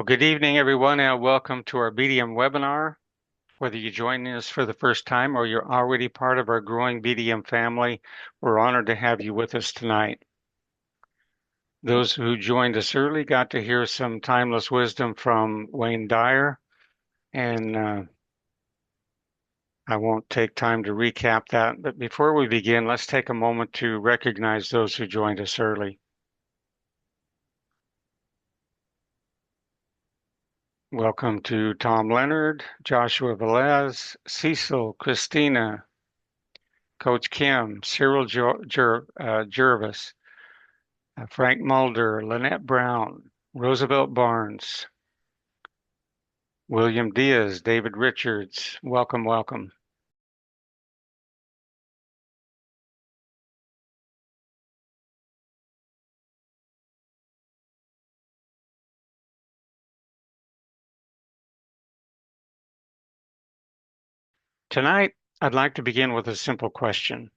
Well, good evening, everyone, and welcome to our BDM webinar. Whether you're joining us for the first time or you're already part of our growing BDM family, we're honored to have you with us tonight. Those who joined us early got to hear some timeless wisdom from Wayne Dyer, and I won't take time to recap that. But before we begin, let's take a moment to recognize those who joined us early. Welcome to Tom Leonard, Joshua Velez, Cecil, Christina, Coach Kim, Cyril Jervis, Frank Mulder, Lynette Brown, Roosevelt Barnes, William Diaz, David Richards. Welcome, welcome. Tonight, I'd like to begin with a simple question.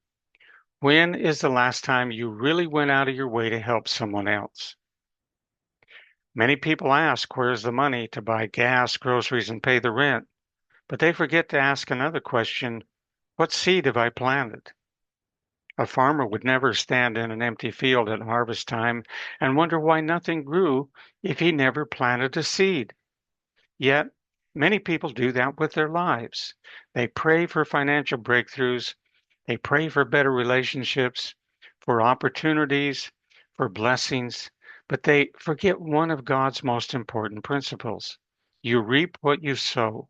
When is the last time you really went out of your way to help someone else? Many people ask, where's the money to buy gas, groceries, and pay the rent? But they forget to ask another question, what seed have I planted? A farmer would never stand in an empty field at harvest time and wonder why nothing grew if he never planted a seed. Yet, many people do that with their lives. They pray for financial breakthroughs, they pray for better relationships, for opportunities, for blessings, but they forget one of God's most important principles. You reap what you sow.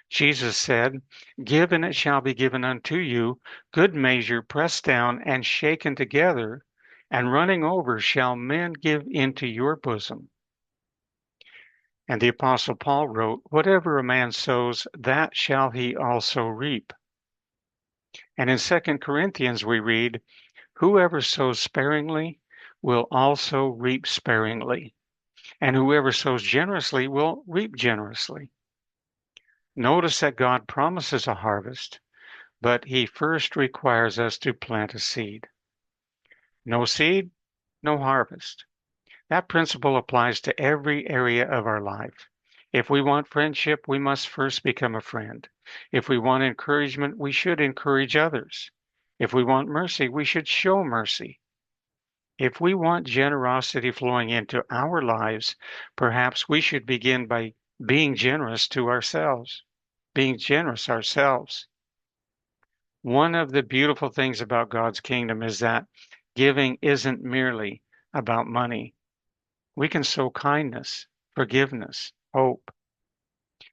Jesus said, give and it shall be given unto you, good measure, pressed down and shaken together, and running over shall men give into your bosom. And the Apostle Paul wrote, whatever a man sows, that shall he also reap. And in 2 Corinthians we read, whoever sows sparingly will also reap sparingly, and whoever sows generously will reap generously. Notice that God promises a harvest, but he first requires us to plant a seed. No seed, no harvest. That principle applies to every area of our life. If we want friendship, we must first become a friend. If we want encouragement, we should encourage others. If we want mercy, we should show mercy. If we want generosity flowing into our lives, perhaps we should begin by being generous to ourselves, being generous ourselves. One of the beautiful things about God's kingdom is that giving isn't merely about money. We can sow kindness, forgiveness, hope.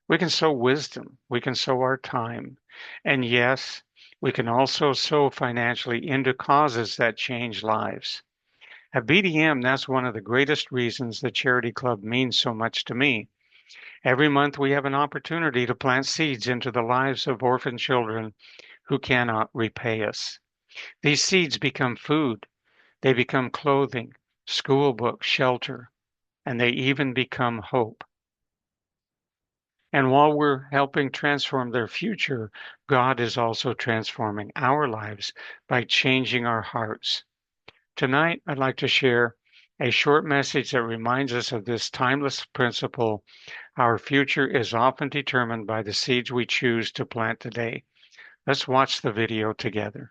We can sow wisdom. We can sow our time. And yes, we can also sow financially into causes that change lives. At BDM, that's one of the greatest reasons the Charity Club means so much to me. Every month we have an opportunity to plant seeds into the lives of orphan children who cannot repay us. These seeds become food, they become clothing, school books, shelter, and they even become hope. And while we're helping transform their future, God is also transforming our lives by changing our hearts. Tonight, I'd like to share a short message that reminds us of this timeless principle. Our future is often determined by the seeds we choose to plant today. Let's watch the video together.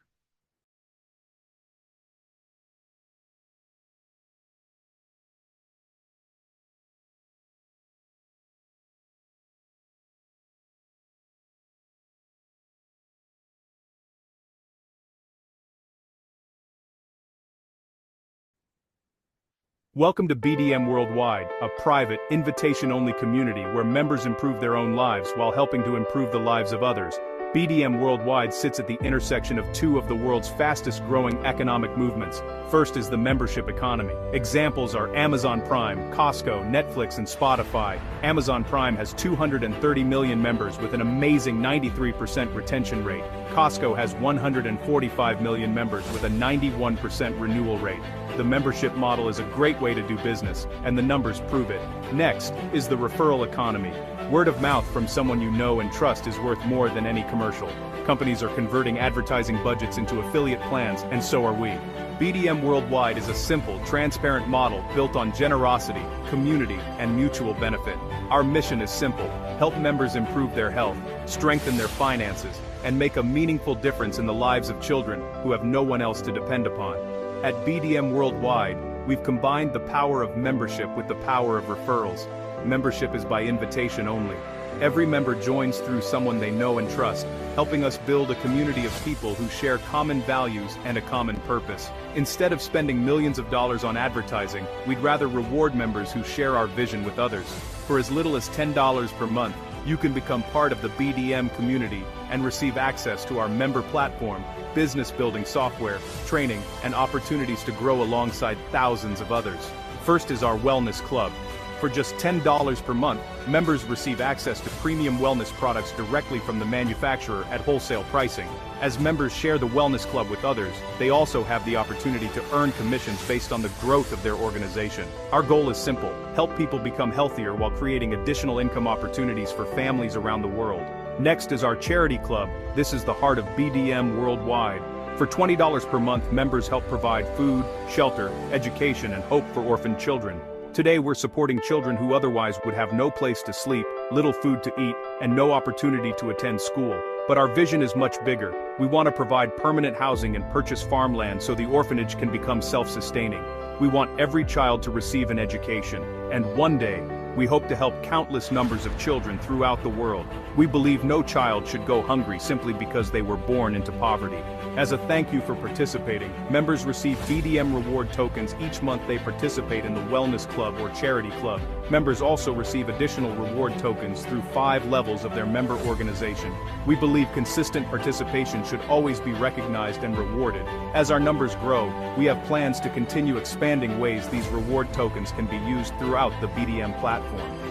Welcome to BDM Worldwide, a private, invitation-only community where members improve their own lives while helping to improve the lives of others. BDM Worldwide sits at the intersection of two of the world's fastest-growing economic movements. First is the membership economy. Examples are Amazon Prime, Costco, Netflix, and Spotify. Amazon Prime has 230 million members with an amazing 93% retention rate. Costco has 145 million members with a 91% renewal rate. The membership model is a great way to do business, and the numbers prove it. Next is the referral economy. Word of mouth from someone you know and trust is worth more than any commercial. Companies are converting advertising budgets into affiliate plans, and so are we. BDM Worldwide is a simple, transparent model built on generosity, community, and mutual benefit. Our mission is simple: help members improve their health, strengthen their finances, and make a meaningful difference in the lives of children who have no one else to depend upon. At BDM Worldwide, we've combined the power of membership with the power of referrals. Membership is by invitation only. Every member joins through someone they know and trust, helping us build a community of people who share common values and a common purpose. Instead of spending millions of dollars on advertising, we'd rather reward members who share our vision with others. For as little as $10 per month, you can become part of the BDM community and receive access to our member platform, business building software, training, and opportunities to grow alongside thousands of others. First is our Wellness Club. For just $10 per month, members receive access to premium wellness products directly from the manufacturer at wholesale pricing. As members share the Wellness Club with others, they also have the opportunity to earn commissions based on the growth of their organization. Our goal is simple: help people become healthier while creating additional income opportunities for families around the world. Next is our Charity Club. This is the heart of BDM Worldwide. For $20 per month, members help provide food, shelter, education, and hope for orphaned children. Today we're supporting children who otherwise would have no place to sleep, little food to eat, and no opportunity to attend school. But our vision is much bigger. We want to provide permanent housing and purchase farmland so the orphanage can become self-sustaining. We want every child to receive an education, and one day, we hope to help countless numbers of children throughout the world. We believe no child should go hungry simply because they were born into poverty. As a thank you for participating, members receive BDM reward tokens each month they participate in the Wellness Club or Charity Club. Members also receive additional reward tokens through 5 levels of their member organization. We believe consistent participation should always be recognized and rewarded. As our numbers grow, we have plans to continue expanding ways these reward tokens can be used throughout the BDM platform.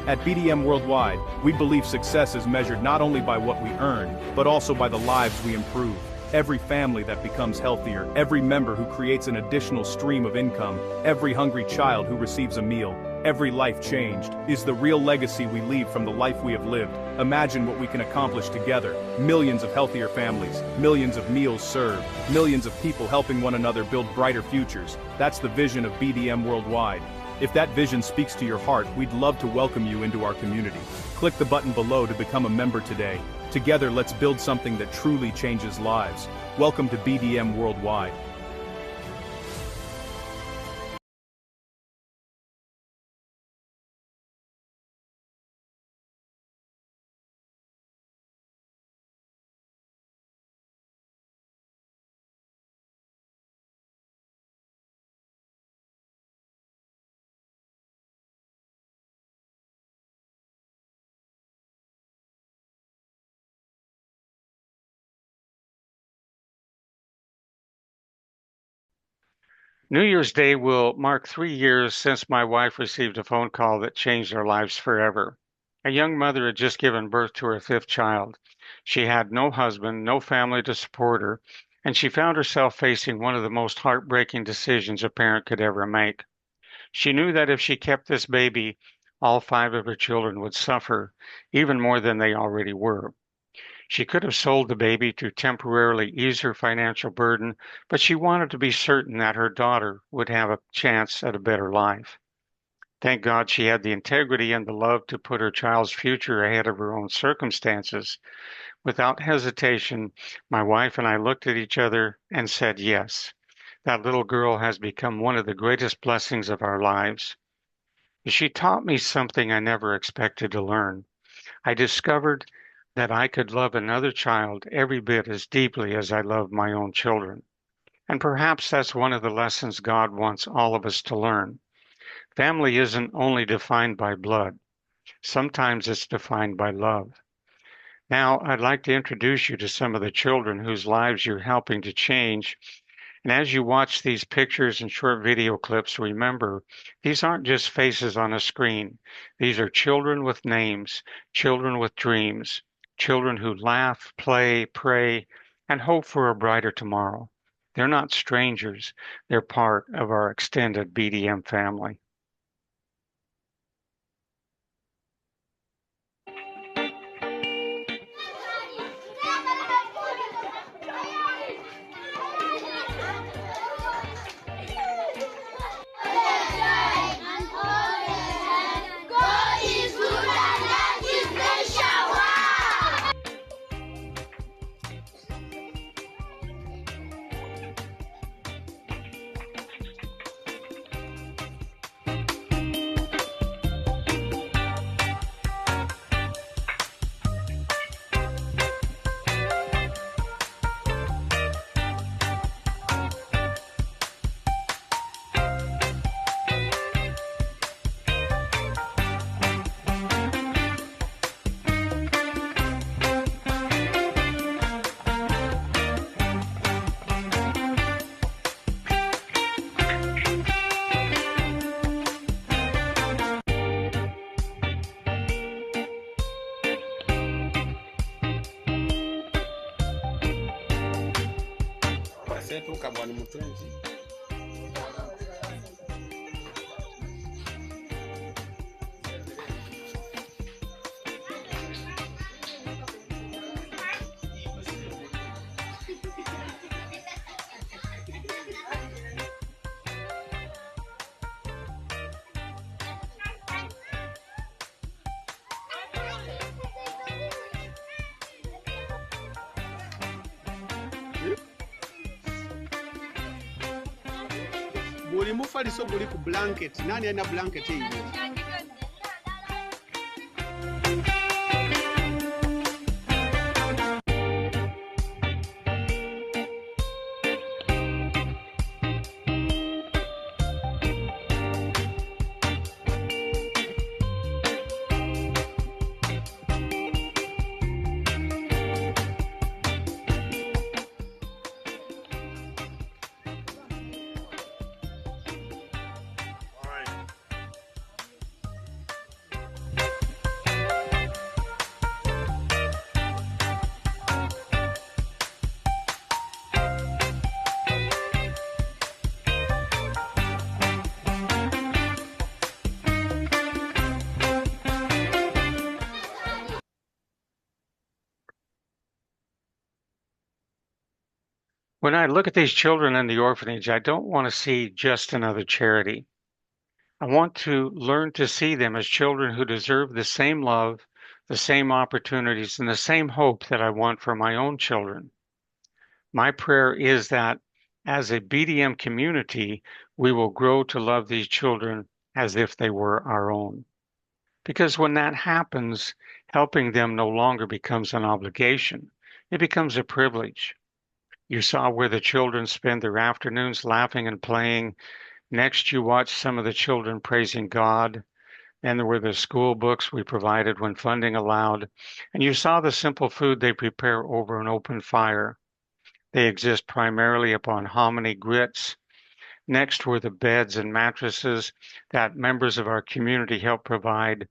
At BDM Worldwide, we believe success is measured not only by what we earn, but also by the lives we improve. Every family that becomes healthier, every member who creates an additional stream of income, every hungry child who receives a meal, every life changed, is the real legacy we leave from the life we have lived. Imagine what we can accomplish together: millions of healthier families, millions of meals served, millions of people helping one another build brighter futures. That's the vision of BDM Worldwide. If that vision speaks to your heart, we'd love to welcome you into our community. Click the button below to become a member today. Together, let's build something that truly changes lives. Welcome to BDM Worldwide. New Year's Day will mark 3 years since my wife received a phone call that changed our lives forever. A young mother had just given birth to her 5th child. She had no husband, no family to support her, and she found herself facing one of the most heartbreaking decisions a parent could ever make. She knew that if she kept this baby, all 5 of her children would suffer, even more than they already were. She could have sold the baby to temporarily ease her financial burden, but she wanted to be certain that her daughter would have a chance at a better life. Thank God she had the integrity and the love to put her child's future ahead of her own circumstances. Without hesitation, my wife and I looked at each other and said yes. That little girl has become one of the greatest blessings of our lives. She taught me something I never expected to learn. I discovered that I could love another child every bit as deeply as I love my own children. And perhaps that's one of the lessons God wants all of us to learn. Family isn't only defined by blood. Sometimes it's defined by love. Now, I'd like to introduce you to some of the children whose lives you're helping to change. And as you watch these pictures and short video clips, remember, these aren't just faces on a screen. These are children with names, children with dreams, children who laugh, play, pray, and hope for a brighter tomorrow. They're not strangers. They're part of our extended BDM family. kabwani mutunzi. Buli mufaliso guli ku blanket. Nani ana blanket hiyo? When I look at these children in the orphanage, I don't want to see just another charity. I want to learn to see them as children who deserve the same love, the same opportunities, and the same hope that I want for my own children. My prayer is that as a BDM community, we will grow to love these children as if they were our own. Because when that happens, helping them no longer becomes an obligation. It becomes a privilege. You saw where the children spend their afternoons laughing and playing. Next, you watched some of the children praising God. Then there were the school books we provided when funding allowed. And you saw the simple food they prepare over an open fire. They exist primarily upon hominy grits. Next were the beds and mattresses that members of our community help provide.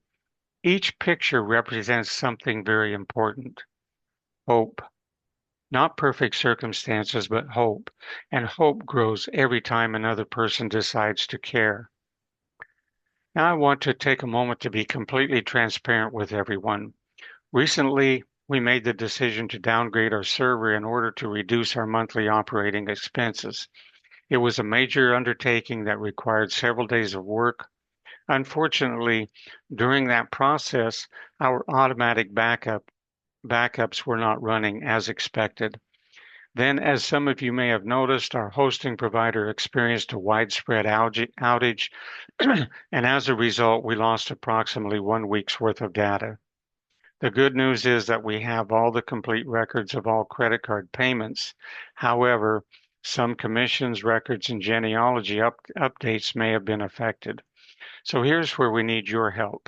Each picture represents something very important. Hope. Not perfect circumstances, but hope. And hope grows every time another person decides to care. Now I want to take a moment to be completely transparent with everyone. Recently, we made the decision to downgrade our server in order to reduce our monthly operating expenses. It was a major undertaking that required several days of work. Unfortunately, during that process, our automatic backups were not running as expected. Then, as some of you may have noticed, our hosting provider experienced a widespread outage, and as a result, we lost approximately 1 week's worth of data. The good news is that we have all the complete records of all credit card payments. However, some commissions, records, and genealogy updates may have been affected. So here's where we need your help.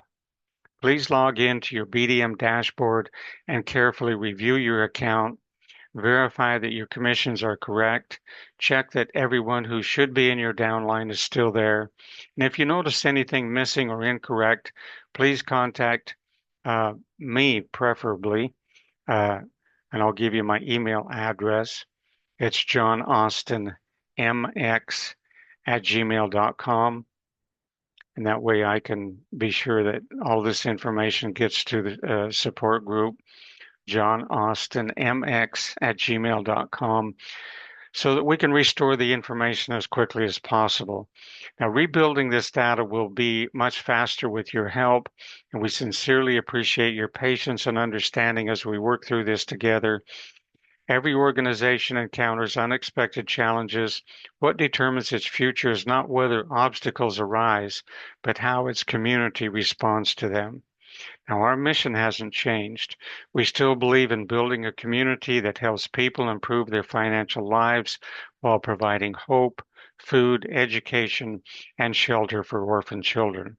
Please log into your BDM dashboard and carefully review your account. Verify that your commissions are correct. Check that everyone who should be in your downline is still there. And if you notice anything missing or incorrect, please contact me preferably, and I'll give you my email address. It's johnaustinmx@gmail.com. And that way I can be sure that all this information gets to the support group, johnaustinmx@gmail.com, so that we can restore the information as quickly as possible. Now, rebuilding this data will be much faster with your help, and we sincerely appreciate your patience and understanding as we work through this together. Every organization encounters unexpected challenges. What determines its future is not whether obstacles arise, but how its community responds to them. Now, our mission hasn't changed. We still believe in building a community that helps people improve their financial lives while providing hope, food, education, and shelter for orphan children.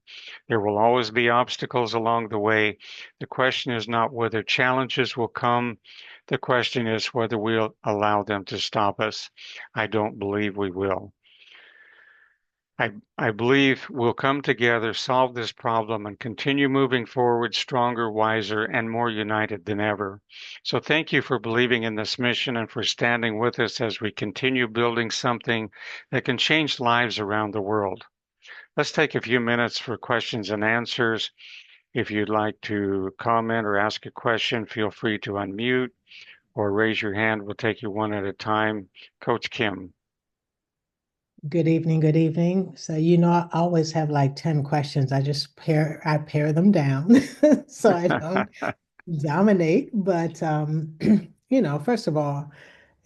There will always be obstacles along the way. The question is not whether challenges will come. The question is whether we'll allow them to stop us. I don't believe we will. I believe we'll come together, solve this problem, and continue moving forward stronger, wiser, and more united than ever. So thank you for believing in this mission and for standing with us as we continue building something that can change lives around the world. Let's take a few minutes for questions and answers. If you'd like to comment or ask a question, feel free to unmute or raise your hand. We'll take you one at a time. Coach Kim. Good evening, good evening. So, I always have like 10 questions. I pare them down so I don't dominate. But first of all,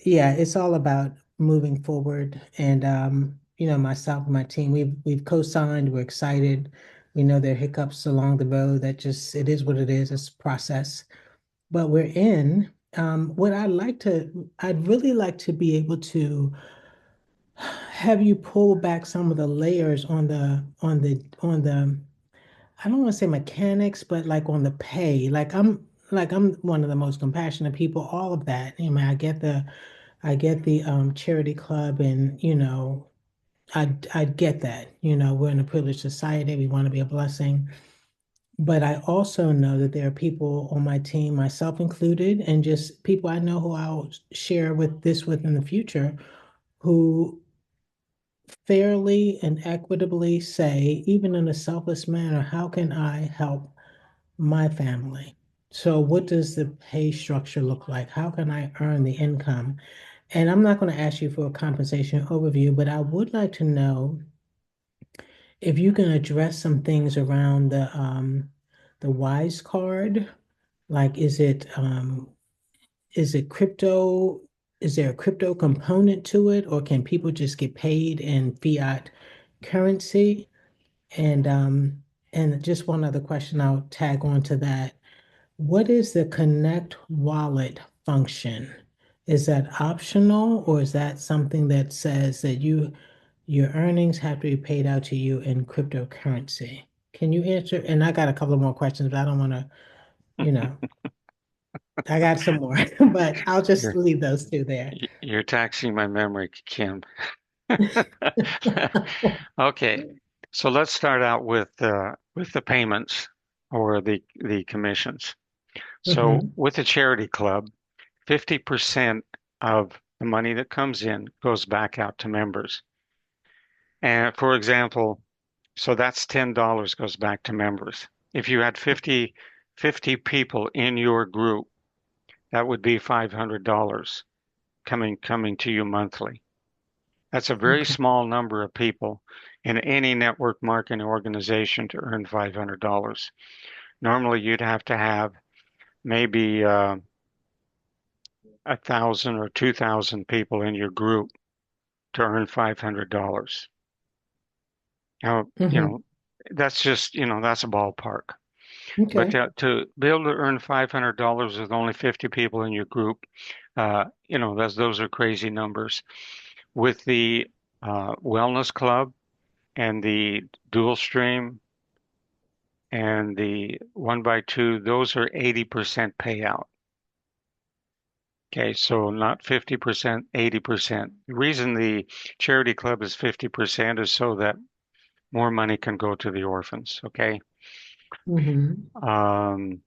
yeah, it's all about moving forward. And myself and my team, we've co-signed, we're excited. We know there are hiccups along the road that just it is what it is, it's a process. But we're in. What I'd really like to be able to have you pull back some of the layers on the I don't want to say mechanics, but like on the pay. Like I'm one of the most compassionate people, all of that. I get the charity club, and I get that. We're in a privileged society, we want to be a blessing. But I also know that there are people on my team, myself included, and just people I know who I'll share with in the future, who fairly and equitably say, even in a selfless manner, how can I help my family? So, what does the pay structure look like? How can I earn the income? And I'm not going to ask you for a compensation overview, but I would like to know if you can address some things around the WISE card. Like, is it crypto? Is there a crypto component to it, or can people just get paid in fiat currency? And just one other question I'll tag on to that. What is the Connect wallet function? Is that optional, or is that something that says that your earnings have to be paid out to you in cryptocurrency? Can you answer? And I got a couple of more questions, but I don't want to, you know, I got some more, but I'll just You're leave those two there. you're taxing my memory, Kim. Okay, so let's start out with the payments or the commissions. So Hmm. with the charity club, 50% of the money that comes in goes back out to members. And for example, so that's $10 goes back to members. If you had 50 people in your group, that would be $500 coming to you monthly. That's a very Okay. small number of people in any network marketing organization to earn $500. Normally, you'd have to have maybe 1,000 or 2,000 people in your group to earn $500. Now, Hmm. that's just, that's a ballpark. But Okay. to be able to earn $500 with only 50 people in your group, those are crazy numbers. With the Wellness Club and the Dual Stream and the 1x2, those are 80% payout. Okay, so not 50%, 80%. The reason the charity club is 50% is so that more money can go to the orphans. Okay. Hmm. Um,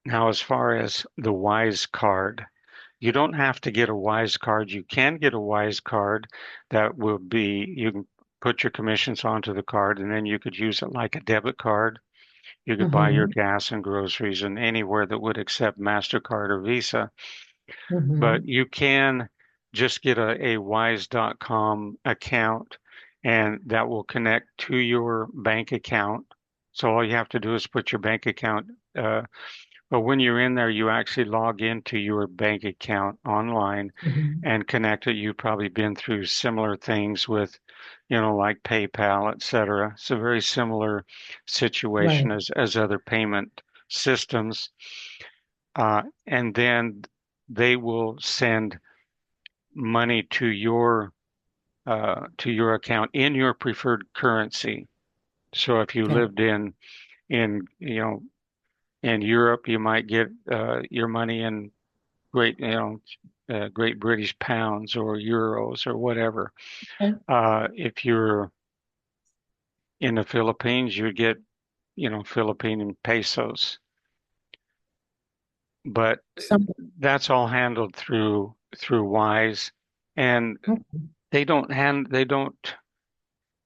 Now, as far as the WISE card, you don't have to get a WISE card. You can get a WISE card that will be, you can put your commissions onto the card and then you could use it like a debit card. You could buy your Hmm. gas and groceries in anywhere that would accept MasterCard or Visa. But Hmm. you can just get a wise.com account and that will connect to your bank account. So all you have to do is put your bank account, but when you're in there, you actually log into your bank account online Hmm. and connect it. You've probably been through similar things with, like PayPal, et cetera. It's a very similar situation Right. as other payment systems. And then they will send money to your account in your preferred currency. So if you Okay. lived in in Europe, you might get your money in Great, Great British pounds or euros or whatever. Okay. If you're in the Philippines, you get, Philippine pesos. But Some, that's all handled through Wise, and okay.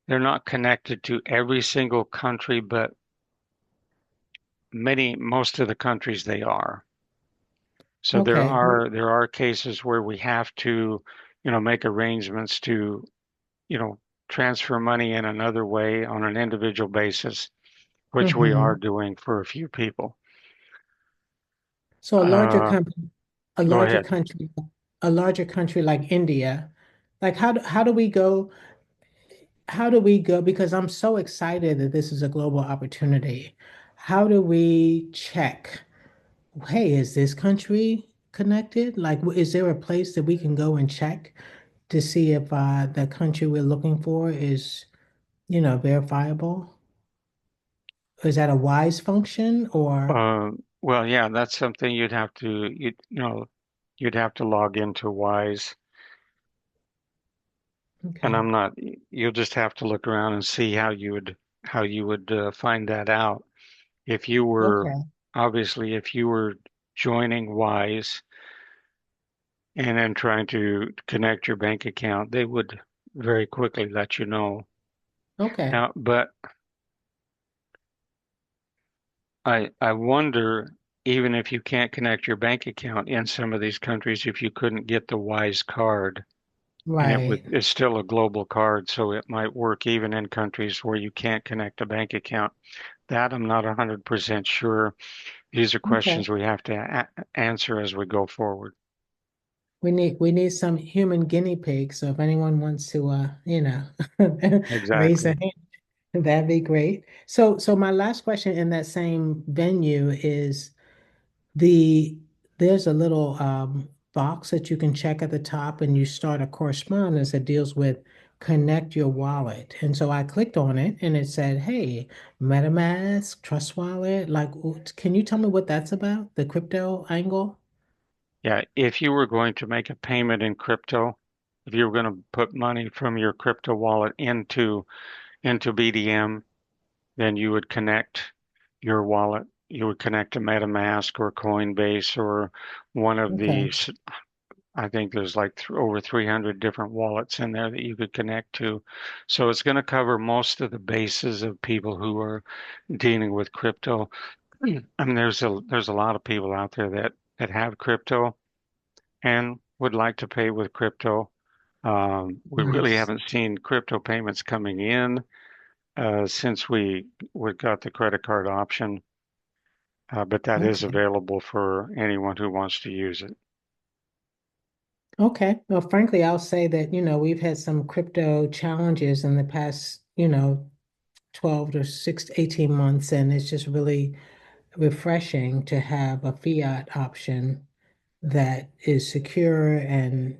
they're not connected to every single country, but most of the countries they are. So there Okay. are there are cases where we have to, make arrangements to, you know, transfer money in another way on an individual basis, which we are Mm-hmm. doing for a few people. So Uh, a Go larger ahead. country, a larger country like India, like how do we go? How do we go? Because I'm so excited that this is a global opportunity. How do we check? Hey, is this country connected? Like, is there a place that we can go and check to see if the country we're looking for is, verifiable? Is that a WISE function or? Uh, well, yeah, that's something you'd have to log into Wise, and Okay, you'll just have to look around and see how you would find that out. If you were, okay, obviously, if you were joining Wise and then trying to connect your bank account, they would very quickly let you know. okay. Now, but I wonder, even if you can't connect your bank account in some of these countries, if you couldn't get the Wise card. And Right. it's still a global card, so it might work even in countries where you can't connect a bank account. That I'm not 100% sure. These are Okay. questions we have to answer as we go forward. We need some human guinea pigs. So if anyone wants to raise a Exactly. hand, that'd be great. So my last question in that same venue is the there's a little box that you can check at the top and you start a correspondence that deals with connect your wallet. And so I clicked on it and it said, hey, MetaMask, Trust Wallet. Like, can you tell me what that's about? The crypto angle? Yeah, if you were going to make a payment in crypto, if you were going to put money from your crypto wallet into BDM, then you would connect your wallet. You would connect to MetaMask or Coinbase or one of Okay. these. I think there's like over 300 different wallets in there that you could connect to. So it's going to cover most of the bases of people who are dealing with crypto. I mean, there's a lot of people out there that have crypto and would like to pay with crypto. We really Nice. haven't seen crypto payments coming in since we got the credit card option, but that is Okay. available for anyone who wants to use it. Okay. Well, frankly, I'll say that, we've had some crypto challenges in the past, 12 to 6 to 18 months, and it's just really refreshing to have a fiat option that is secure and,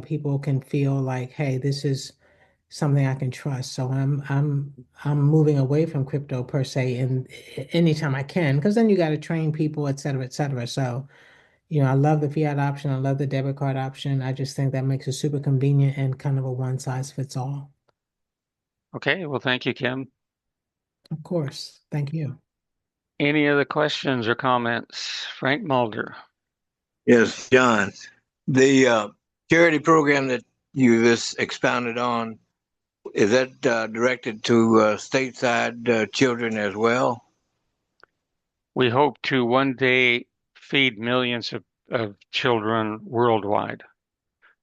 people can feel like, hey, this is something I can trust. So I'm moving away from crypto per se and anytime I can, because then you got to train people, et cetera, et cetera. So, I love the fiat option. I love the debit card option. I just think that makes it super convenient and kind of a one size fits all. Okay, well, thank you, Kim. Of course. Thank you. Any other questions or comments? Frank Mulder. Yes, John. The charity program that you just expounded on, is that directed to stateside children as well? We hope to one day feed millions of children worldwide.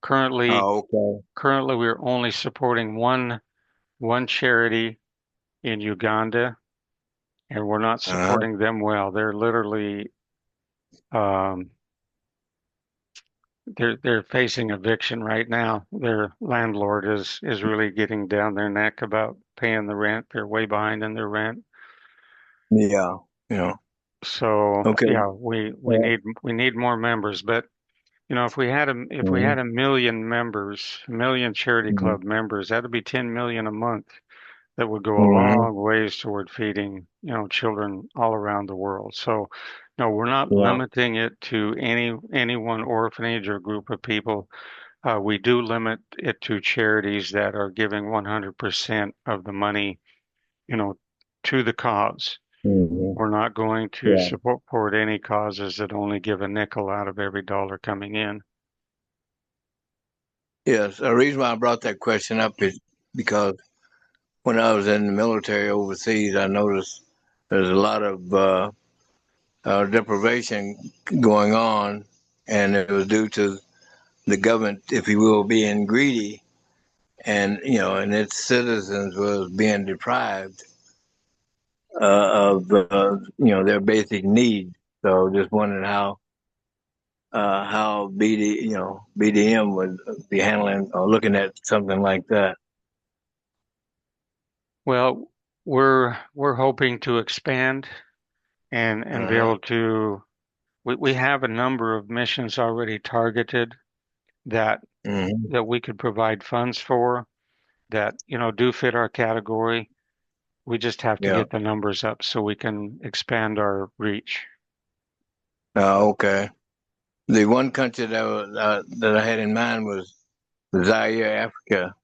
Currently, Oh, okay. currently we're only supporting one charity in Uganda, and we're not Uh-huh. supporting them well. They're literally um, they're facing eviction right now. Their landlord is really getting down their neck about paying the rent. They're way behind in their rent. Yeah. Yeah. So Okay. yeah, Yeah. we need more members. But if we Mhm. had a million members, a million charity Mhm. club members, that'd be 10 million a month that would go a Mm-hmm. long ways toward feeding, children all around the world. So, no, we're not Yeah. limiting it to any one orphanage or group of people. We do limit it to charities that are giving 100% of the money, you know, to the cause. Mm-hmm. We're not going to Yeah. support any causes that only give a nickel out of every dollar coming in. Yes. The reason why I brought that question up is because when I was in the military overseas, I noticed there's a lot of deprivation going on, and it was due to the government, if you will, being greedy, and and its citizens was being deprived of their basic needs. So just wondering how BDM would be handling or looking at something like that. Well, we're hoping to expand and be Uh-huh. able to. We have a number of missions already targeted that Hmm. that we could provide funds for that do fit our category. We just have to Yeah. get the numbers up so we can expand our reach. Okay. The one country that I had in mind was Zaire, Africa.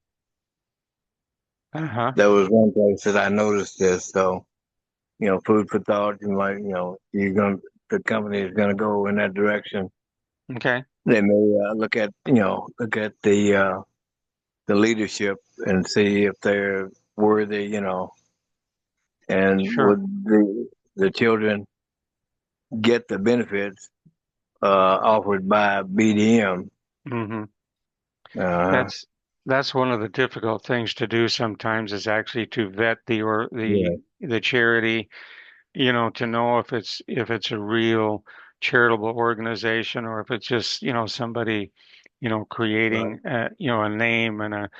Uh-huh. That was one place that I noticed this. So, food for thought. You might, the company is gonna go in that direction. Okay. They may look at the leadership and see if they're worthy. And Sure. would the children get the benefits offered by BDM? hmm Uh, That's one of the difficult things to do sometimes is actually to vet the or yeah. the charity, to know if it's a real charitable organization or if it's just, somebody, Right. creating a name and a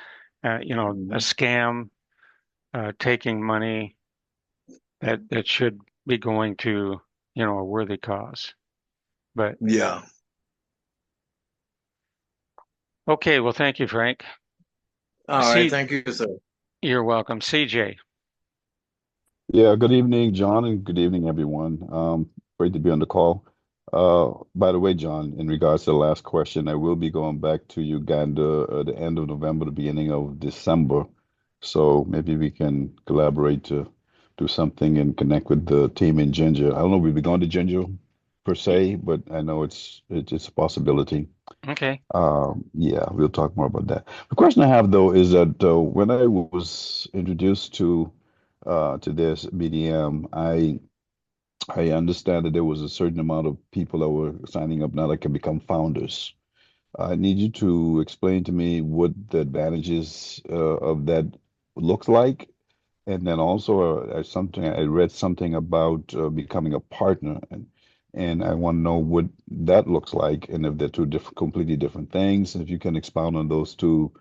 Mhm. scam, taking money that should be going to, a worthy cause. But Yeah. okay, well, thank you, Frank. All right. See, Thank you, sir. you're welcome. CJ. Yeah, good evening, John, and good evening, everyone. Great to be on the call. By the way, John, in regards to the last question, I will be going back to Uganda at the end of November, the beginning of December. So maybe we can collaborate to do something and connect with the team in Ginger. I don't know if we'll be going to Ginger per se, but I know it's a possibility. Okay. Yeah, we'll talk more about that. The question I have though is that when I was introduced to this BDM, I understand that there was a certain amount of people that were signing up now that can become founders. I need you to explain to me what the advantages of that looks like, and then also I read something about becoming a partner, and I want to know what that looks like, and if they're two completely different things. If you can expound on those two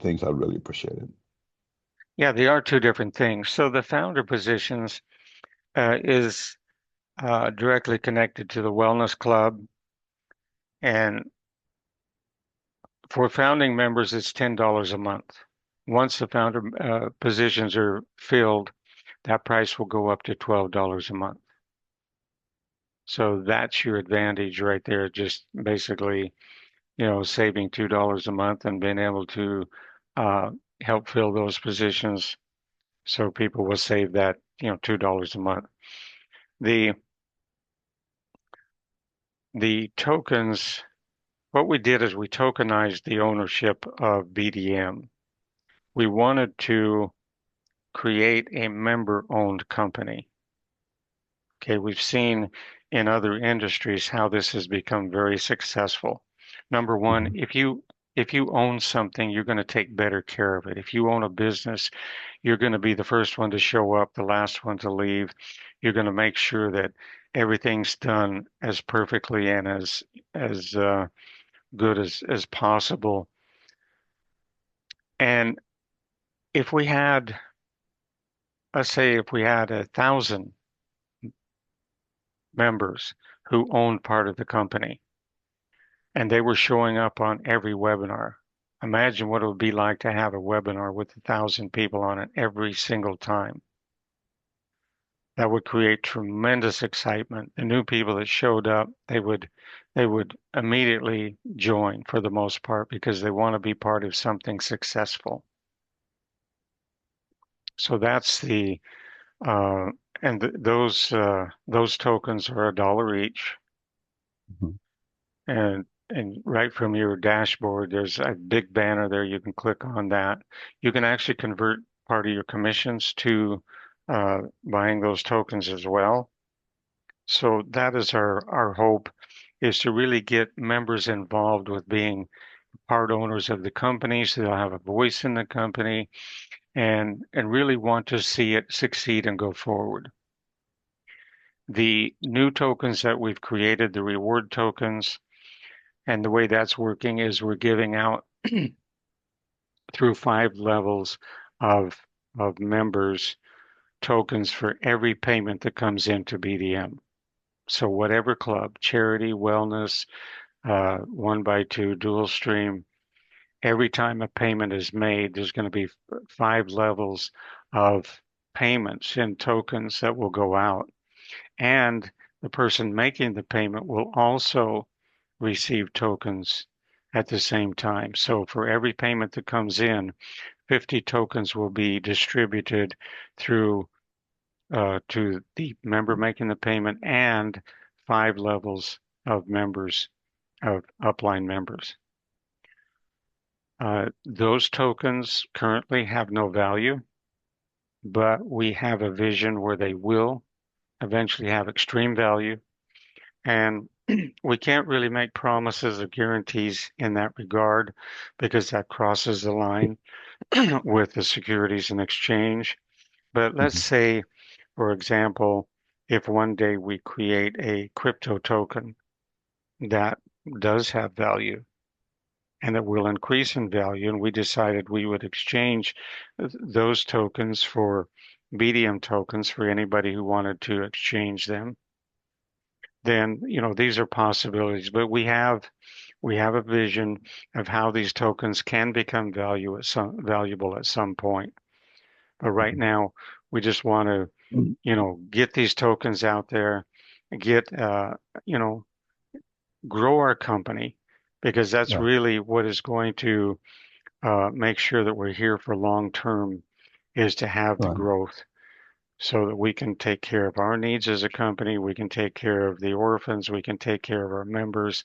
things, I'd really appreciate it. Yeah, they are two different things. So the founder positions is directly connected to the Wellness Club, and for founding members, it's $10 a month. Once the founder positions are filled, that price will go up to $12 a month. So that's your advantage right there. Just basically, saving $2 a month and being able to uh, help fill those positions. So people will save that, $2 a month. The the tokens, what we did is we tokenized the ownership of BDM. We wanted to create a member-owned company. Okay, we've seen in other industries how this has become very successful. Number one, Mhm. if you own something, you're going to take better care of it. If you own a business, you're going to be the first one to show up, the last one to leave. You're going to make sure that everything's done as perfectly and as good as possible. And if we had, let's say, if we had 1,000 members who owned part of the company, and they were showing up on every webinar. imagine what it would be like to have a webinar with 1,000 people on it every single time. That would create tremendous excitement. The new people that showed up, they would immediately join for the most part because they want to be part of something successful. So that's the and those tokens are $1 each. Mhm. And right from your dashboard, there's a big banner there. You can click on that. You can actually convert part of your commissions to buying those tokens as well. So that is our hope, is to really get members involved with being part owners of the company, so they'll have a voice in the company and really want to see it succeed and go forward. The new tokens that we've created, the reward tokens, and the way that's working is we're giving out through 5 levels of members tokens for every payment that comes into BDM. So whatever club, charity, wellness, 1x2, dual stream, every time a payment is made, there's going to be 5 levels of payments in tokens that will go out. And the person making the payment will also receive tokens at the same time. So for every payment that comes in, 50 tokens will be distributed through to the member making the payment and 5 levels of members, of upline members. Those tokens currently have no value, but we have a vision where they will eventually have extreme value. And we can't really make promises or guarantees in that regard because that crosses the line with the Securities and Exchange. But let's Mhm. say, for example, if one day we create a crypto token that does have value and that will increase in value, and we decided we would exchange those tokens for BDM tokens for anybody who wanted to exchange them, then these are possibilities. But we have a vision of how these tokens can become valuable at some point. But right Mhm. now, we just want to get these tokens out there, get you know grow our company, because that's Right, really what is going to make sure that we're here for long term, is to have the right. growth so that we can take care of our needs as a company, we can take care of the orphans, we can take care of our members,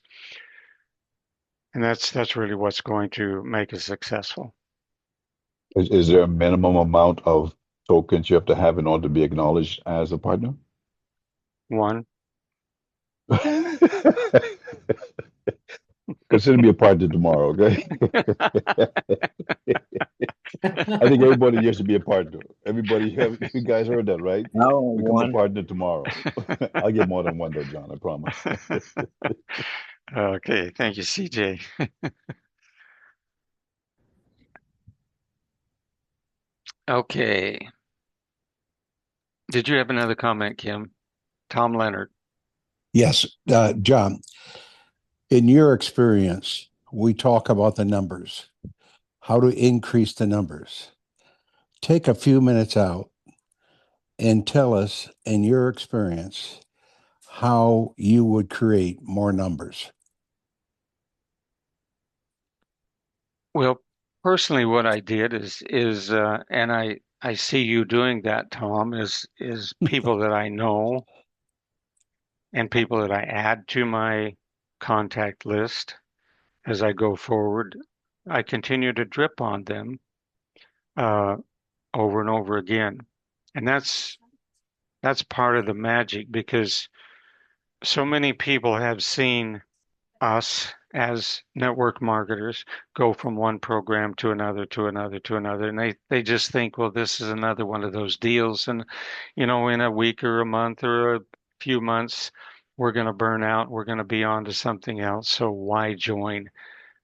and that's really what's going to make us successful. Is there a minimum amount of tokens you have to have in order to be acknowledged as a partner? One. Consider me a partner tomorrow, okay? I think everybody here should be a partner. Everybody, you guys heard that, right? No, Become a one. partner tomorrow. I'll get more than one though, John, I promise. Okay, thank you, CJ. Okay. Did you have another comment, Kim? Tom Leonard. Yes, John, in your experience, we talk about the numbers, how to increase the numbers. Take a few minutes out and tell us, in your experience, how you would create more numbers. Well, personally, what I did is and I see you doing that, Tom, is people that I know and people that I add to my contact list as I go forward. I continue to drip on them uh, over and over again, and that's part of the magic, because so many people have seen us as network marketers go from one program to another to another to another, and they just think, well, this is another one of those deals, and in a week or a month or a few months we're going to burn out, we're going to be on to something else, so why join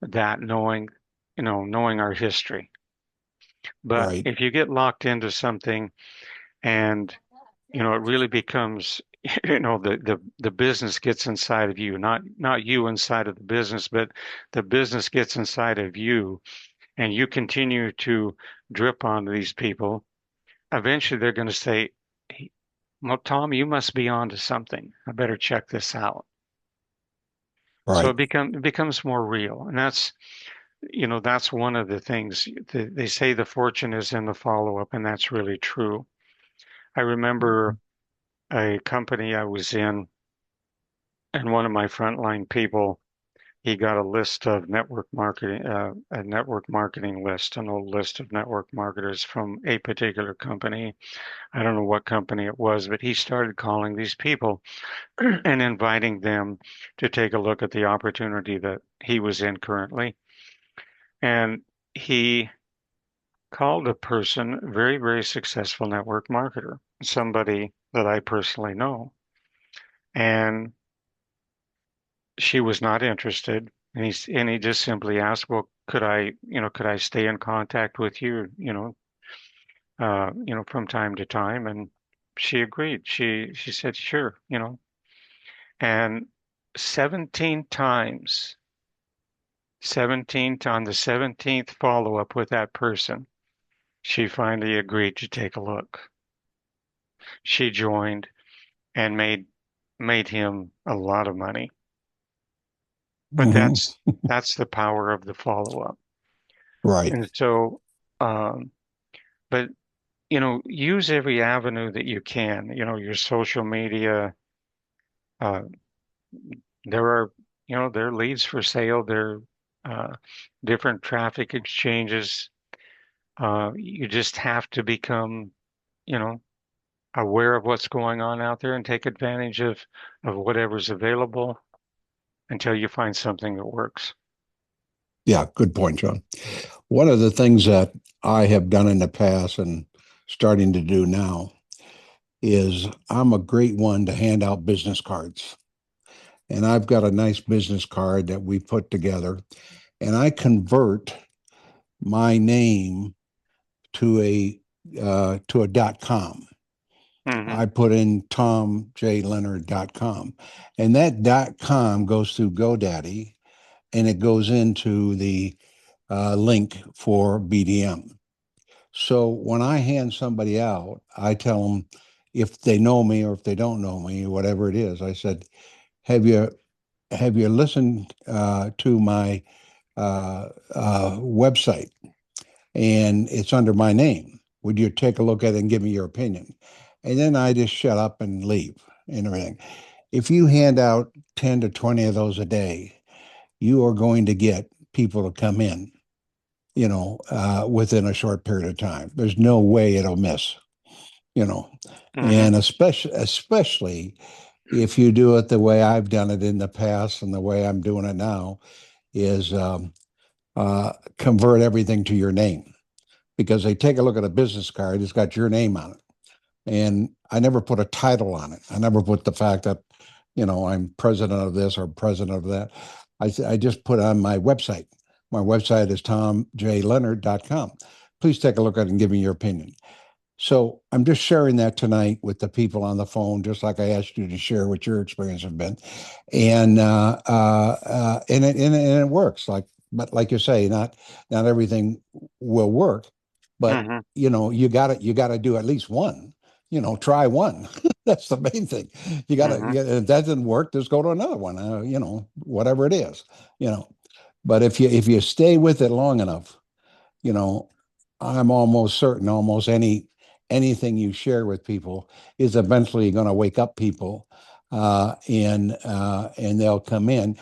that, knowing our history. But Right. if you get locked into something and it really becomes you know, the business gets inside of you, not you inside of the business, but the business gets inside of you, and you continue to drip on these people. Eventually, they're going to say, "Hey, well, Tom, you must be onto something. I better check this out." So Right. it becomes more real, and that's, you know, that's one of the things. They say the fortune is in the follow-up, and that's really true. I remember a company I was in, and one of my frontline people, he got a list of network marketing, a network marketing list, an old list of network marketers from a particular company. I don't know what company it was, but he started calling these people and inviting them to take a look at the opportunity that he was in currently. And he called a person, a very, very successful network marketer, somebody that I personally know. And she was not interested. And he just simply asked, well, could I stay in contact with you, from time to time? And she agreed. She said, sure, and 17 times, 17 on the 17th follow-up with that person, she finally agreed to take a look. She joined and made him a lot of money. But Hmm. that's the power of the follow-up. Right. And so, um, but use every avenue that you can. Your social media. Uh, there are, there are leads for sale. There are different traffic exchanges. You just have to become, you know, aware of what's going on out there and take advantage of whatever's available until you find something that works. Yeah, good point, John. One of the things that I have done in the past and starting to do now is I'm a great one to hand out business cards. And I've got a nice business card that we put together, and I convert my name to a .com. Hmm. I put in tomjleonard.com, and that .com goes through GoDaddy, and it goes into the link for BDM. So when I hand somebody out, I tell them if they know me or if they don't know me, whatever it is. I said, "Have you listened to my website? And it's under my name. Would you take a look at it and give me your opinion?" And then I just shut up and leave and everything. If you hand out 10 to 20 of those a day, you are going to get people to come in, within a short period of time. There's no way it'll miss, you know, Hmm. and especially if you do it the way I've done it in the past and the way I'm doing it now is convert everything to your name, because they take a look at a business card, it's got your name on it. And I never put a title on it. I never put the fact that, I'm president of this or president of that. I just put on my website. My website is tomjleonard.com. Please take a look at it and give me your opinion. So I'm just sharing that tonight with the people on the phone, just like I asked you to share what your experience have been, and it works. But like you say, not everything will work, but Hmm. you got to do at least one. Try one. That's the main thing. You got to. Hmm. If that didn't work, just go to another one. Whatever it is. You know, but if you stay with it long enough, you know, I'm almost certain almost anything you share with people is eventually going to wake up people, and they'll come in,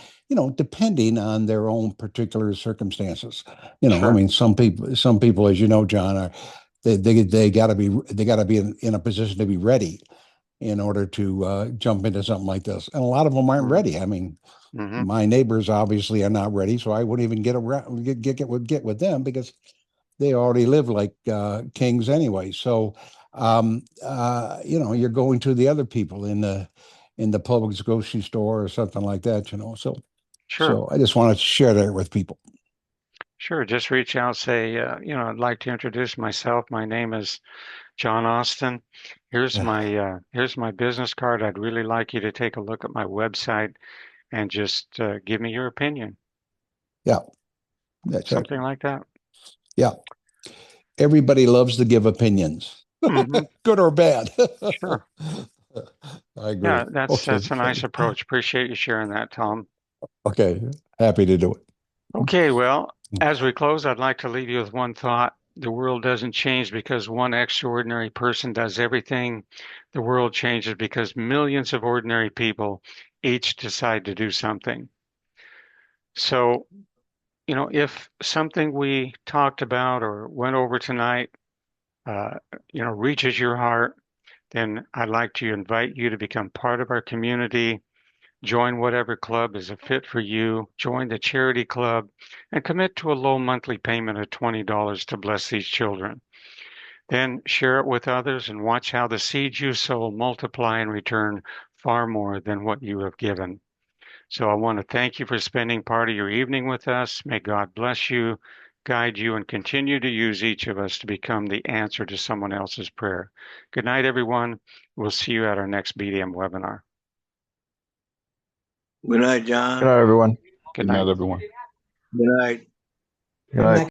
depending on their own particular circumstances. I Sure. mean, some people, as you know, John, are they got to be in a position to be ready in order to jump into something like this, and a lot of them aren't Hmm. ready. I mean, Hmm. my neighbors obviously are not ready, so I wouldn't even get around get with them because they already live like kings anyway. So, you're going to the other people in the Publix grocery store or something like that. So, Sure. so I just wanted to share that with people. Sure. Just reach out, say, I'd like to introduce myself. My name is John Austin, Here's my business card. I'd really like you to take a look at my website and just give me your opinion. Yeah. That's right. Something like that. Yeah. Everybody loves to give opinions, Mhm. good or bad. Sure. I agree. Yeah, that's Okay. a nice approach. Appreciate you sharing that, Tom. Okay. Happy to do it. Okay, well, as we close, I'd like to leave you with one thought. The world doesn't change because one extraordinary person does everything. The world changes because millions of ordinary people each decide to do something. So, if something we talked about or went over tonight, reaches your heart, then I'd like to invite you to become part of our community. Join whatever club is a fit for you. Join the charity club and commit to a low monthly payment of $20 to bless these children. Then share it with others and watch how the seeds you sow multiply and return far more than what you have given. So I want to thank you for spending part of your evening with us. May God bless you, guide you, and continue to use each of us to become the answer to someone else's prayer. Good night, everyone. We'll see you at our next BDM webinar. Good night, John. Good night, everyone. Good Good night, night. everyone. Good night. Good night.